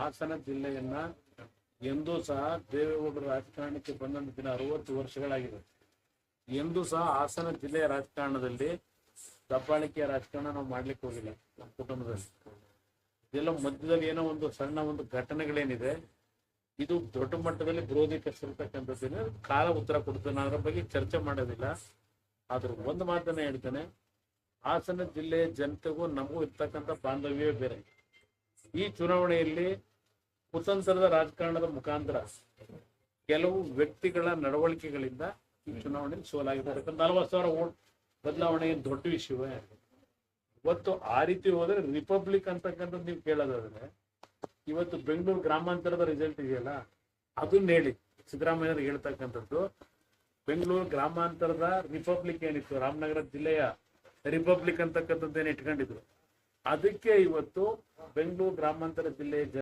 ಹಾಸನ ಜಿಲ್ಲೆಯನ್ನ ಎಂದೂ ಸಹ ದೇವೇಗೌಡರ ರಾಜಕಾರಣಕ್ಕೆ ಬಂದಂತ ದಿನ 60 ವರ್ಷಗಳಾಗಿದೆ. ಎಂದೂ ಸಹ ಹಾಸನ ಜಿಲ್ಲೆಯ ರಾಜಕಾರಣದಲ್ಲಿ ದಬ್ಬಾಳಿಕೆಯ ರಾಜಕಾರಣ ನಾವು ಮಾಡ್ಲಿಕ್ಕೆ ಹೋಗಿಲ್ಲ. ನಮ್ಮ ಕುಟುಂಬದಲ್ಲಿ ಇದೆಲ್ಲ ಮಧ್ಯದಲ್ಲಿ ಏನೋ ಒಂದು ಸಣ್ಣ ಒಂದು ಘಟನೆಗಳೇನಿದೆ, ಇದು ದೊಡ್ಡ ಮಟ್ಟದಲ್ಲಿ ವಿರೋಧಿ ಕಸಿರ್ತಕ್ಕಂಥದ್ದೇನೆ. ಕಾಲ ಉತ್ತರ ಕೊಡ್ತೇನೆ, ಅದರ ಬಗ್ಗೆ ಚರ್ಚೆ ಮಾಡೋದಿಲ್ಲ. ಆದ್ರೂ ಒಂದು ಮಾತನ್ನ ಹೇಳ್ತೇನೆ, ಹಾಸನ ಜಿಲ್ಲೆಯ ಜನತೆಗೂ ನಮಗೂ ಇರ್ತಕ್ಕಂಥ ಬಾಂಧವ್ಯವೇ ಬೇರೆ. ಈ ಚುನಾವಣೆಯಲ್ಲಿ ಕುತಂತ್ರದ ರಾಜಕಾರಣದ ಮುಖಾಂತರ ಕೆಲವು ವ್ಯಕ್ತಿಗಳ ನಡವಳಿಕೆಗಳಿಂದ ಈ ಚುನಾವಣೆಯಲ್ಲಿ ಸೋಲಾಗಿದ್ದಾರೆ. 40,000 ಓಟ್ ಬದಲಾವಣೆ ದೊಡ್ಡ ವಿಷಯವೇ. ಇವತ್ತು ಆ ರೀತಿ ಹೋದ್ರೆ ರಿಪಬ್ಲಿಕ್ ಅಂತಕ್ಕಂಥದ್ದು ನೀವು ಕೇಳೋದಾದ್ರೆ, ಇವತ್ತು ಬೆಂಗಳೂರು ಗ್ರಾಮಾಂತರದ ರಿಸಲ್ಟ್ ಇದೆಯಲ್ಲ, ಅದನ್ನ ಹೇಳಿ. ಸಿದ್ದರಾಮಯ್ಯರು ಹೇಳ್ತಕ್ಕಂಥದ್ದು ಬೆಂಗಳೂರು ಗ್ರಾಮಾಂತರದ ರಿಪಬ್ಲಿಕ್ ಏನಿತ್ತು, ರಾಮನಗರ ಜಿಲ್ಲೆಯ ರಿಪಬ್ಲಿಕ್ ಅಂತಕ್ಕಂಥದ್ದೇನು ಇಟ್ಕೊಂಡಿದ್ರು, ಅದಕ್ಕೆ ಇವತ್ತು ಬೆಂಗಳೂರು ಗ್ರಾಮಾಂತರ ಜಿಲ್ಲೆಯ